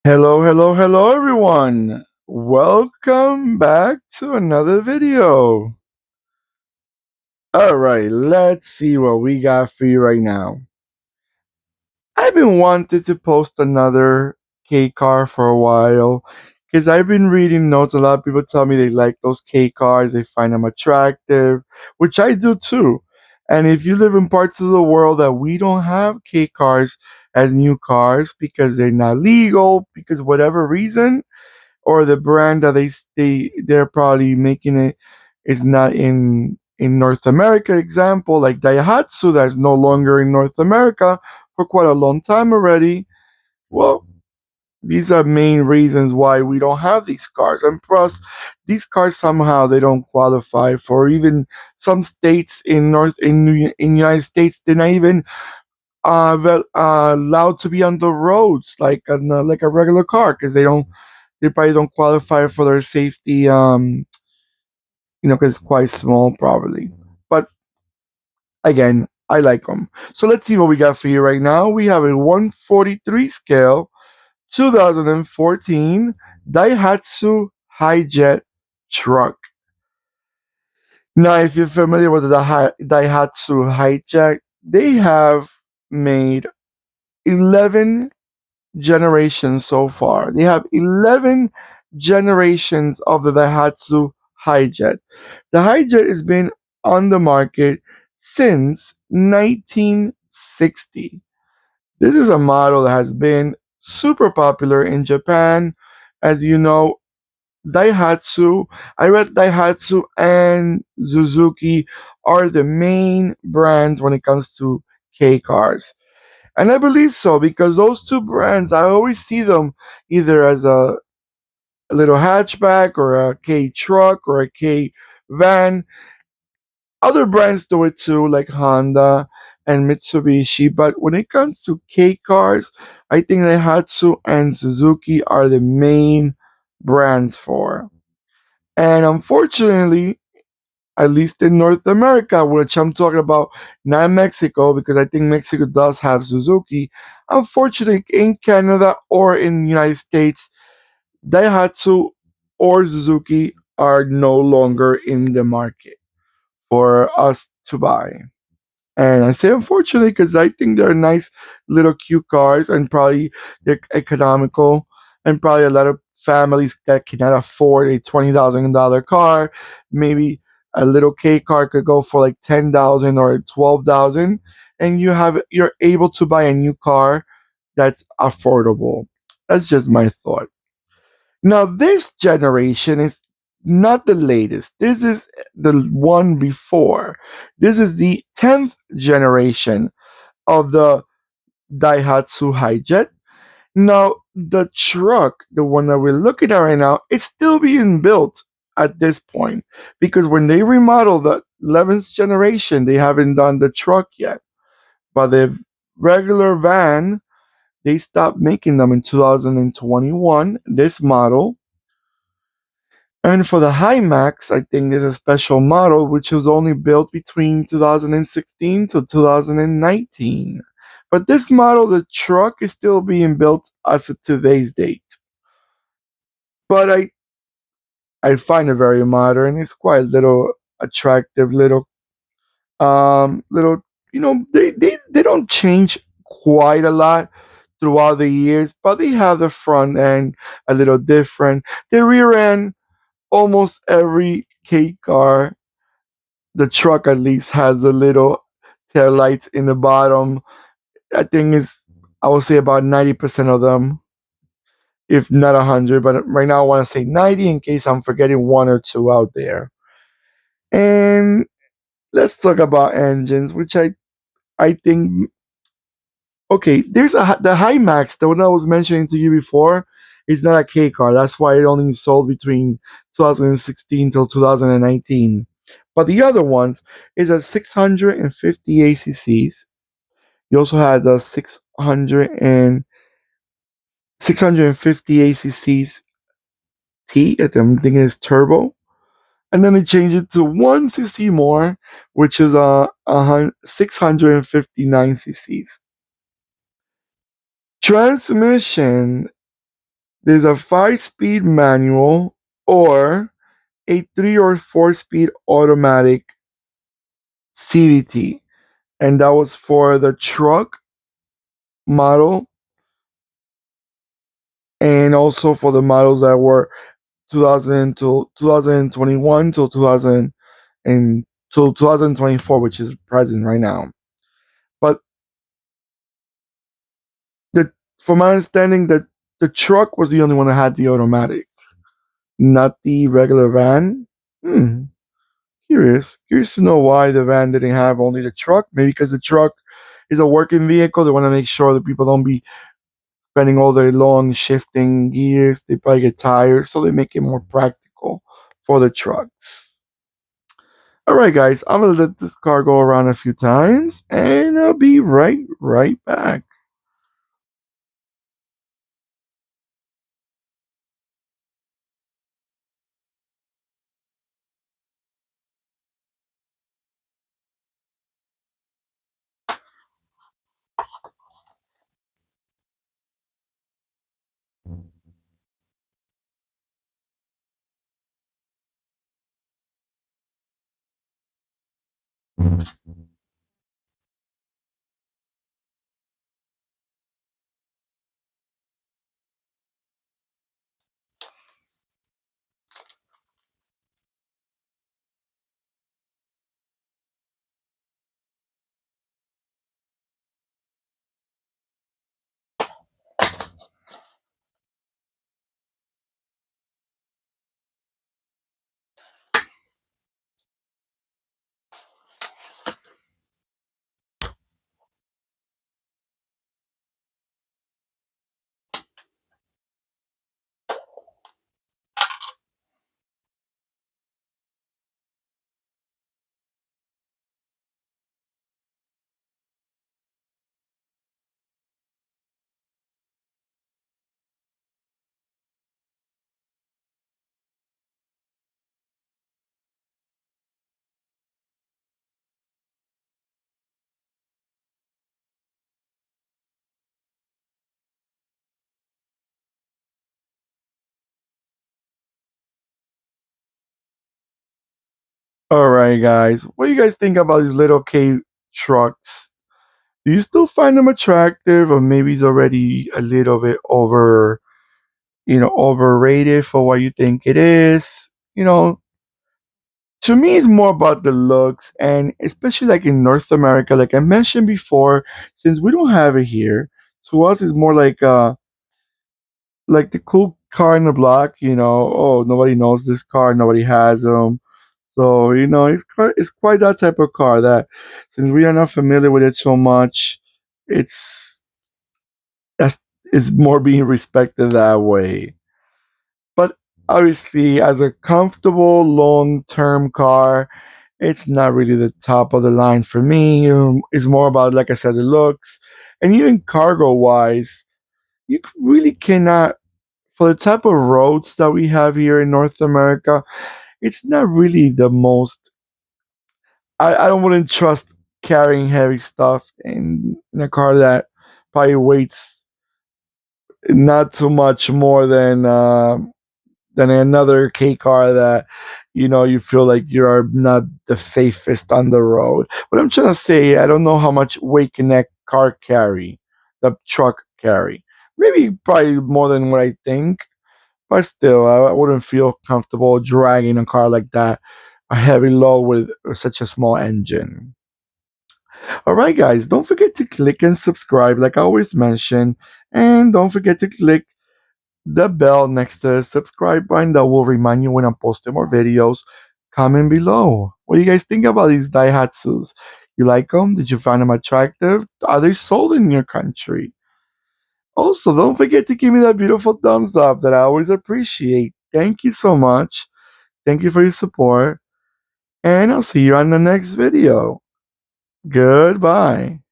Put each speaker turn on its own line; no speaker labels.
Hello, hello, hello, everyone. Welcome back to another video. All right, let's see what we got for you right now. I've been wanting to post another K car for a while because I've been reading notes. A lot of people tell me they like those K cars, they find them attractive, which I do too. And if you live in parts of the world that we don't have K cars as new cars because they're not legal, because whatever reason, or the brand that they're probably making it is not in North America. Example like Daihatsu that's no longer in North America for quite a long time already. Well, these are main reasons why we don't have these cars. And plus, these cars somehow they don't qualify for even some states in United States. They're not even allowed to be on the roads like a regular car because they probably don't qualify for their safety, because it's quite small, probably. But again, I like them. So let's see what we got for you right now. We have a 143 scale, 2014 Daihatsu Hijet truck. Now, if you're familiar with the Daihatsu Hijet, they have made 11 generations so far. They have 11 generations of the Daihatsu Hijet. The Hijet has been on the market since 1960. This is a model that has been super popular in Japan. As you know, Daihatsu, I read Daihatsu and Suzuki are the main brands when it comes to K cars. And I believe so because those two brands, I always see them either as a little hatchback or a K truck or a K van. Other brands do it too, like Honda and Mitsubishi. But when it comes to K cars, I think Daihatsu and Suzuki are the main brands for. And unfortunately, at least in North America, which I'm talking about, not Mexico, because I think Mexico does have Suzuki. Unfortunately, in Canada or in the United States, Daihatsu or Suzuki are no longer in the market for us to buy. And I say unfortunately because I think they're nice little cute cars and probably they're economical and probably a lot of families that cannot afford a $20,000 car, maybe a little K car could go for like 10,000 or 12,000, and you're able to buy a new car that's affordable. That's just my thought. Now, this generation is not the latest. This is the one before. This is the 10th generation of the Daihatsu Hijet. Now, the truck, the one that we're looking at right now, is still being built at this point because when they remodel the 11th generation, they haven't done the truck yet. But the regular van, they stopped making them in 2021, this model. And for the High Max, I think there's a special model which was only built between 2016 to 2019. But this model, the truck, is still being built as of today's date. But I find it very modern. It's quite little attractive, little they don't change quite a lot throughout the years, but they have the front end a little different. The rear end, almost every K car, the truck at least has a little tail lights in the bottom. I think I would say about 90% of them, if not 100. But right now I want to say 90 in case I'm forgetting one or two out there. And let's talk about engines, which I think okay. There's the High Max, the one I was mentioning to you before. It's not a K car. That's why it only sold between 2016 till 2019. But the other ones is at 650 ACCs. You also had the 650 ACCs T. I'm thinking it's turbo. And then they changed it to 1cc more, which is 659 cc's. Transmission. There's a 5 speed manual or a 3 or 4 speed automatic CVT. And that was for the truck model and also for the models that were 2000 to 2021 till 2000 and till 2024, which is present right now. But the from my understanding, that the truck was the only one that had the automatic, not the regular van. Hmm. Curious to know why the van didn't have only the truck. Maybe because the truck is a working vehicle. They want to make sure that people don't be spending all day long shifting gears. They probably get tired, so they make it more practical for the trucks. All right, guys, I'm gonna let this car go around a few times, and I'll be right back. All right, guys, what do you guys think about these little K trucks? Do you still find them attractive, or maybe it's already a little bit overrated for what you think it is? To me, it's more about the looks, and especially like in North America, like I mentioned before, since we don't have it here, to us it's more like the cool car in the block. Oh, nobody knows this car, nobody has them. So it's quite that type of car that, since we are not familiar with it so much, it's that's it's more being respected that way. But obviously, as a comfortable long term car, it's not really the top of the line for me. It's more about, like I said, the looks, and even cargo wise, really cannot, for the type of roads that we have here in North America. It's not really the most. I don't wouldn't trust carrying heavy stuff in a car that probably weighs not too much more than another K car that you feel like you are not the safest on the road. What I'm trying to say, I don't know how much weight can that car carry, the truck carry. Maybe probably more than what I think, but still, I wouldn't feel comfortable dragging a car like that, a heavy load with such a small engine. All right, guys, don't forget to click and subscribe, like I always mention, and don't forget to click the bell next to the subscribe button that will remind you when I'm posting more videos. Comment below. What do you guys think about these Daihatsus? You like them? Did you find them attractive? Are they sold in your country? Also, don't forget to give me that beautiful thumbs up that I always appreciate. Thank you so much. Thank you for your support. And I'll see you on the next video. Goodbye.